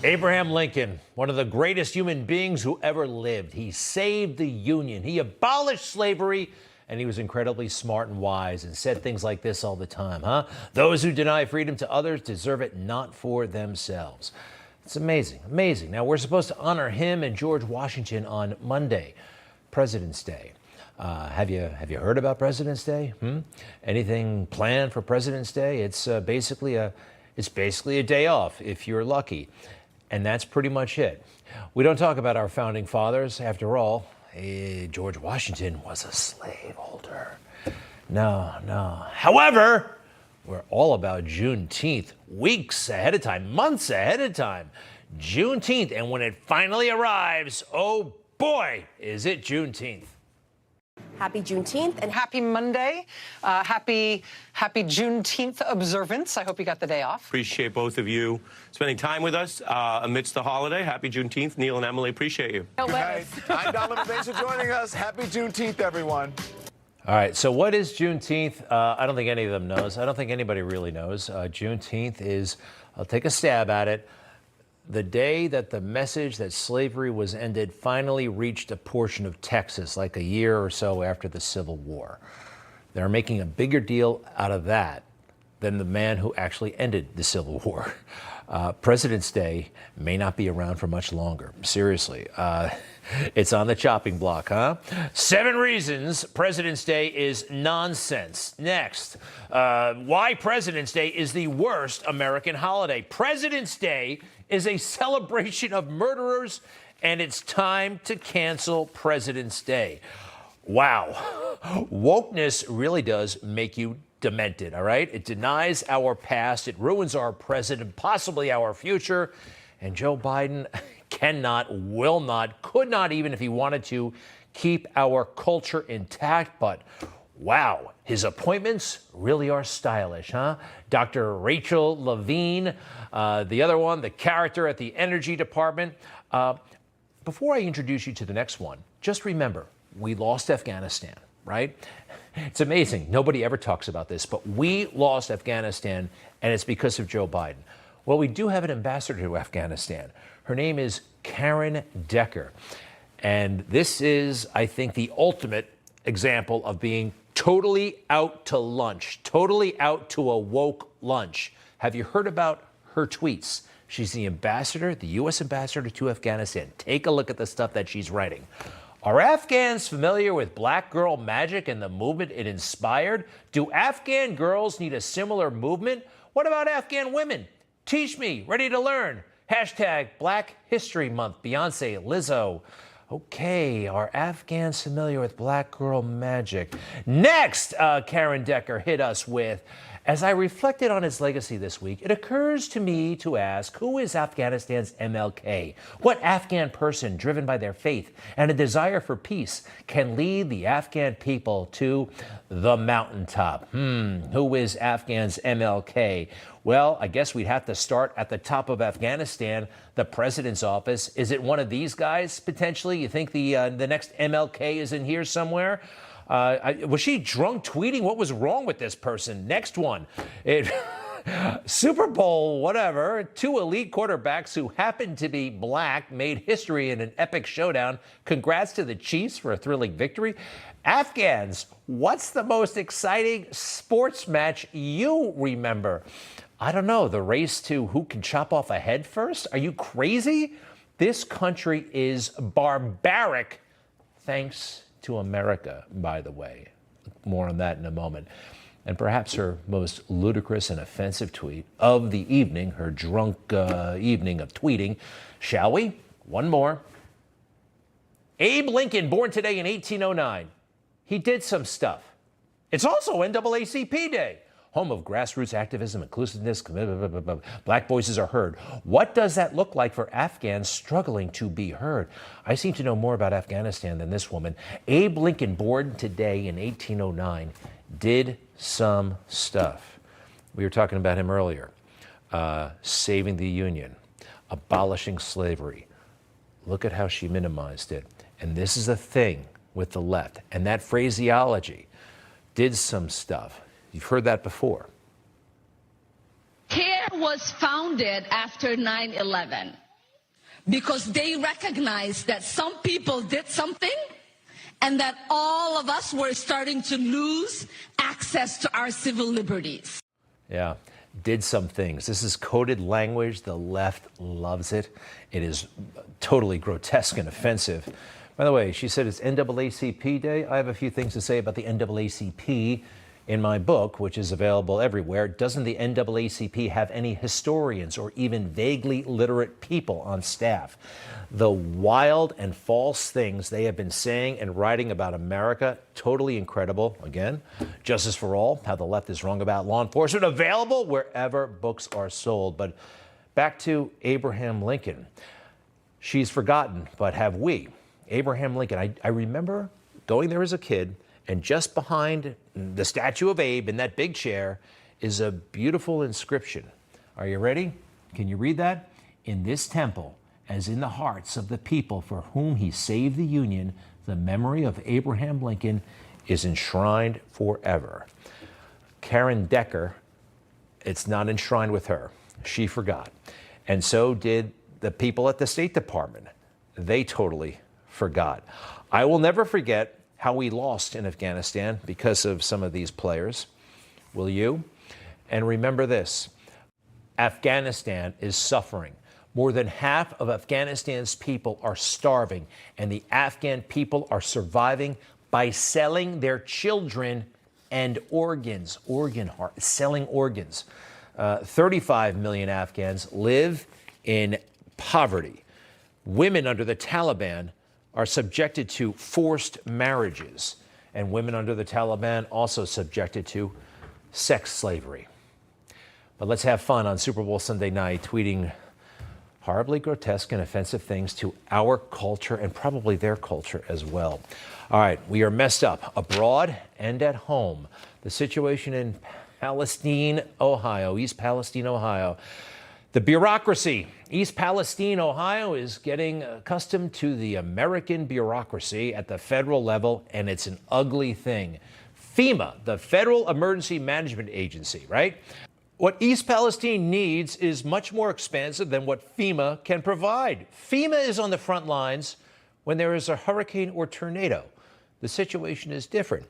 Abraham Lincoln, one of the greatest human beings who ever lived. He saved the Union. He abolished slavery, and he was incredibly smart and wise and said things like this all the time, huh? Those who deny freedom to others deserve it not for themselves. It's amazing, amazing. Now, we're supposed to honor him and George Washington on Monday, President's Day. Have you heard about President's Day? Anything planned for President's Day? It's basically a day off if you're lucky. And that's pretty much it. We don't talk about our founding fathers. After all, George Washington was a slaveholder. No. However, we're all about Juneteenth, weeks ahead of time, months ahead of time. Juneteenth, and when it finally arrives, oh boy, is it Juneteenth. Happy Juneteenth and happy Monday. Happy Juneteenth observance. I hope you got the day off. Appreciate both of you spending time with us amidst the holiday. Happy Juneteenth. Neil and Emily, appreciate you. Good night. I'm Donovan. Thanks for joining us. Happy Juneteenth, everyone. All right, so what is Juneteenth? I don't think any of them knows. I don't think anybody really knows. Juneteenth is, I'll take a stab at it, the day that the message that slavery was ended finally reached a portion of Texas, like a year or so after the Civil War. They're making a bigger deal out of that than the man who actually ended the Civil War. President's Day may not be around for much longer. Seriously. It's on the chopping block, huh? 7 reasons President's Day is nonsense. Next, why President's Day is the worst American holiday. President's Day is a celebration of murderers, and it's time to cancel President's Day. Wow. Wokeness really does make you demented, all right? It denies our past, it ruins our present, and possibly our future. And Joe Biden cannot, will not, could not, even if he wanted to, keep our culture intact. But wow, his appointments really are stylish, huh? Dr. Rachel Levine, the other one, the character at the Energy Department. Before I introduce you to the next one, just remember, we lost Afghanistan, right? It's amazing. Nobody ever talks about this, but we lost Afghanistan, and it's because of Joe Biden. Well, we do have an ambassador to Afghanistan. Her name is Karen Decker. And this is, I think, the ultimate example of being totally out to lunch, totally out to a woke lunch. Have you heard about her tweets? She's the ambassador, the U.S. ambassador to Afghanistan. Take a look at the stuff that she's writing. Are Afghans familiar with black girl magic and the movement it inspired? Do Afghan girls need a similar movement? What about Afghan women? Teach me, ready to learn. Hashtag Black History Month, Beyonce, Lizzo. Okay, are Afghans familiar with black girl magic? Next, Karen Decker hit us with, as I reflected on his legacy this week, it occurs to me to ask, who is Afghanistan's MLK? What Afghan person driven by their faith and a desire for peace can lead the Afghan people to the mountaintop? Who is Afghan's MLK? Well, I guess we'd have to start at the top of Afghanistan, the president's office. Is it one of these guys, potentially? You think the next MLK is in here somewhere? Was she drunk tweeting? What was wrong with this person? Next one. Super Bowl, whatever. 2 elite quarterbacks who happened to be black made history in an epic showdown. Congrats to the Chiefs for a thrilling victory. Afghans, what's the most exciting sports match you remember? I don't know, the race to who can chop off a head first? Are you crazy? This country is barbaric, thanks to America, by the way. More on that in a moment. And perhaps her most ludicrous and offensive tweet of the evening, her drunk evening of tweeting. Shall we? One more. Abe Lincoln, born today in 1809. He did some stuff. It's also NAACP Day, home of grassroots activism, inclusiveness, black voices are heard. What does that look like for Afghans struggling to be heard? I seem to know more about Afghanistan than this woman. Abe Lincoln, born today in 1809, did some stuff. We were talking about him earlier. Saving the Union, abolishing slavery. Look at how she minimized it. And this is the thing with the left. And that phraseology, did some stuff. You've heard that before. CARE was founded after 9/11. because they recognized that some people did something and that all of us were starting to lose access to our civil liberties. Yeah, did some things. This is coded language. The left loves it. It is totally grotesque and offensive. By the way, she said it's NAACP Day. I have a few things to say about the NAACP in my book, which is available everywhere. Doesn't the NAACP have any historians or even vaguely literate people on staff? The wild and false things they have been saying and writing about America, totally incredible. Again, justice for all, how the left is wrong about law enforcement, available wherever books are sold. But back to Abraham Lincoln. She's forgotten, but have we? Abraham Lincoln, I remember going there as a kid, and just behind the statue of Abe in that big chair is a beautiful inscription. Are you ready? Can you read that? In this temple, as in the hearts of the people for whom he saved the Union, the memory of Abraham Lincoln is enshrined forever. Karen Decker, it's not enshrined with her. She forgot. And so did the people at the State Department. They totally forgot. I will never forget how we lost in Afghanistan because of some of these players. Will you? And remember this, Afghanistan is suffering. More than half of Afghanistan's people are starving, and the Afghan people are surviving by selling their children and organs, selling organs. 35 million Afghans live in poverty. Women under the Taliban are subjected to forced marriages, and women under the Taliban also subjected to sex slavery. But let's have fun on Super Bowl Sunday night, tweeting horribly grotesque and offensive things to our culture and probably their culture as well. All right, we are messed up abroad and at home. The situation in Palestine, Ohio, East Palestine, Ohio. The bureaucracy. East Palestine, Ohio is getting accustomed to the American bureaucracy at the federal level, and it's an ugly thing. FEMA, the Federal Emergency Management Agency, right? What East Palestine needs is much more expansive than what FEMA can provide. FEMA is on the front lines when there is a hurricane or tornado. The situation is different.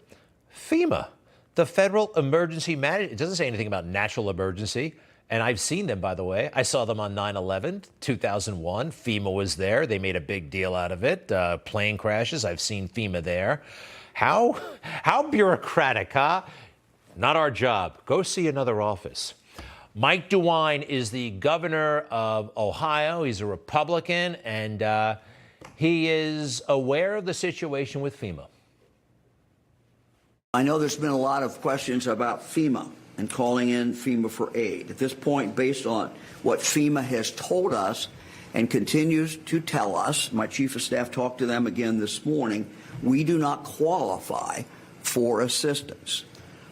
FEMA, the Federal Emergency Management, it doesn't say anything about natural emergency. And I've seen them, by the way. I saw them on 9/11, 2001. FEMA was there. They made a big deal out of it. Plane crashes, I've seen FEMA there. How bureaucratic, huh? Not our job. Go see another office. Mike DeWine is the governor of Ohio. He's a Republican, and he is aware of the situation with FEMA. I know there's been a lot of questions about FEMA and calling in FEMA for aid. At this point, based on what FEMA has told us and continues to tell us, my chief of staff talked to them again this morning, we do not qualify for assistance.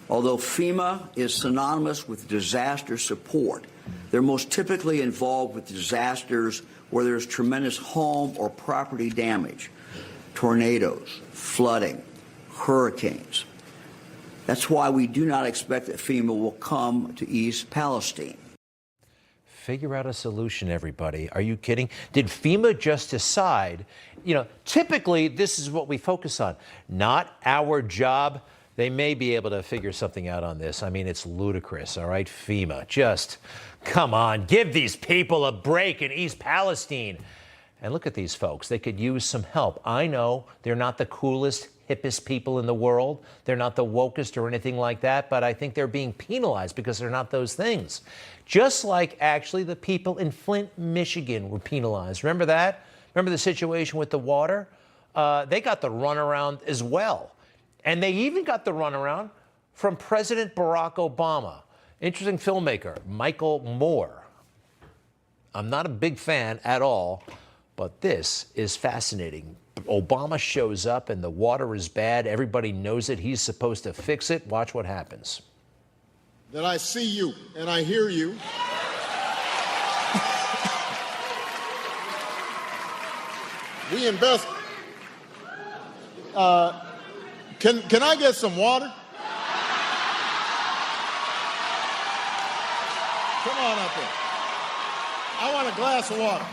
Although FEMA is synonymous with disaster support, they're most typically involved with disasters where there's tremendous home or property damage, tornadoes, flooding, hurricanes. That's why we do not expect that FEMA will come to East Palestine. Figure out a solution, everybody. Are you kidding? Did FEMA just decide, typically this is what we focus on, not our job. They may be able to figure something out on this. I mean, it's ludicrous, all right? FEMA, just come on, give these people a break in East Palestine. And look at these folks. They could use some help. I know they're not the coolest, hippest people in the world. They're not the wokest or anything like that, but I think they're being penalized because they're not those things. Just like actually the people in Flint, Michigan were penalized. Remember that? Remember the situation with the water? They got the runaround as well. And they even got the runaround from President Barack Obama. Interesting filmmaker, Michael Moore. I'm not a big fan at all, but this is fascinating. Obama shows up and the water is bad. Everybody knows it. He's supposed to fix it. Watch what happens. That I see you and I hear you. We invest. Can I get some water? Come on up here. I want a glass of water.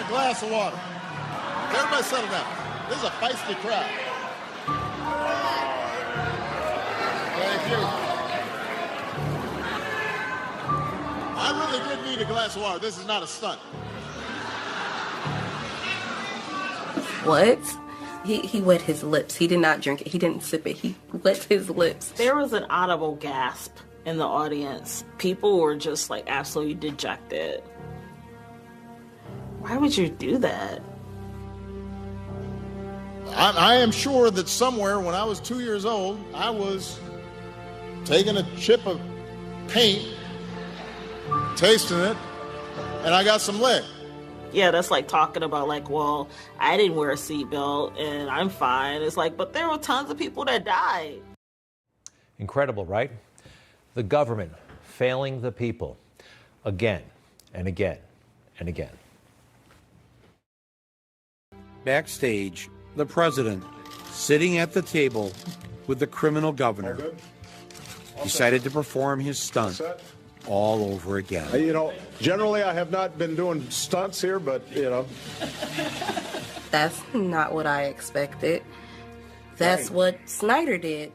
glass of water. Everybody settle down. This is a feisty crowd. Thank you. I really did need a glass of water. This is not a stunt. What? He wet his lips. He did not drink it. He didn't sip it. He wet his lips. There was an audible gasp in the audience. People were just like absolutely dejected. Why would you do that? I am sure that somewhere when I was 2 years old, I was taking a chip of paint, tasting it, and I got some lead. Yeah, that's like talking about like, well, I didn't wear a seatbelt and I'm fine. It's like, but there were tons of people that died. Incredible, right? The government failing the people again and again and again. Backstage, the president, sitting at the table with the criminal governor, decided to perform his stunt all over again. You know, generally I have not been doing stunts here, but, you know. That's not what I expected. That's what Snyder did.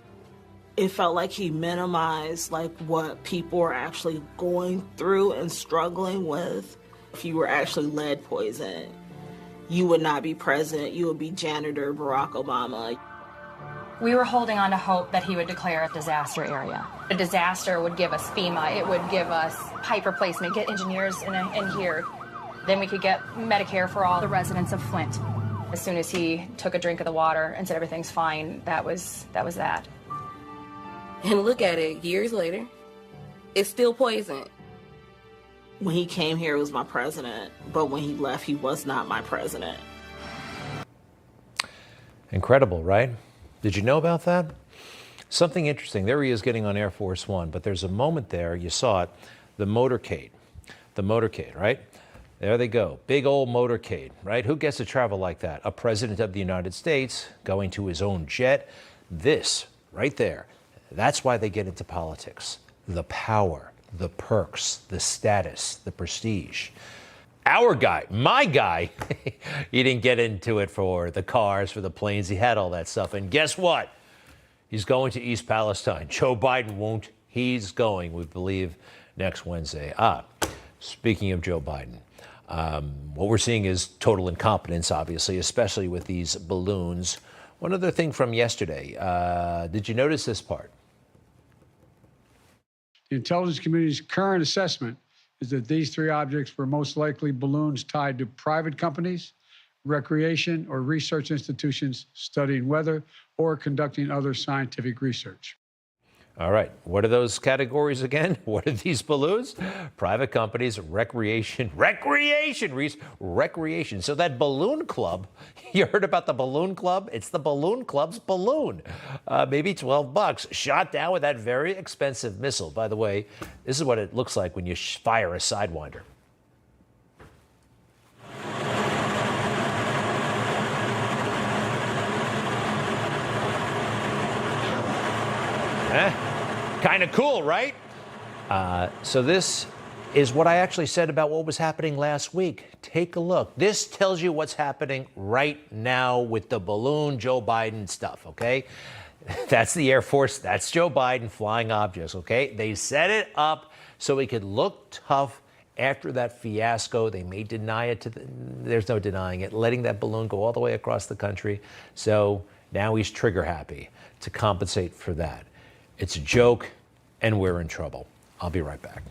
It felt like he minimized like what people were actually going through and struggling with. If you were actually lead poisoned, you would not be president. You would be janitor Barack Obama. We were holding on to hope that he would declare a disaster area. A disaster would give us FEMA. It would give us pipe replacement, get engineers in here. Then we could get Medicare for all the residents of Flint. As soon as he took a drink of the water and said everything's fine, that was that. And look at it, years later, it's still poison. When he came here, he was my president, but when he left, he was not my president. Incredible, right? Did you know about that? Something interesting. There he is getting on Air Force One, but there's a moment there, you saw it, the motorcade, right? There they go, big old motorcade, right? Who gets to travel like that? A president of the United States going to his own jet. This right there, that's why they get into politics. The power, the perks, the status, the prestige. Our guy, my guy, he didn't get into it for the cars, for the planes. He had all that stuff. And guess what? He's going to East Palestine. Joe Biden won't. He's going, we believe, next Wednesday. Speaking of Joe Biden, what we're seeing is total incompetence, obviously, especially with these balloons. One other thing from yesterday. Did you notice this part? The intelligence community's current assessment is that these three objects were most likely balloons tied to private companies, recreation, or research institutions studying weather or conducting other scientific research. All right. What are those categories again? What are these balloons? Private companies, recreation. So that balloon club, you heard about the balloon club? It's the balloon club's balloon. Maybe $12, shot down with that very expensive missile. By the way, this is what it looks like when you fire a Sidewinder. Kind of cool, right? So this is what I actually said about what was happening last week. Take a look. This tells you what's happening right now with the balloon Joe Biden stuff, okay? That's the Air Force. That's Joe Biden flying objects, okay? They set it up so he could look tough after that fiasco. They may deny it. There's no denying it. Letting that balloon go all the way across the country. So now he's trigger happy to compensate for that. It's a joke, and we're in trouble. I'll be right back.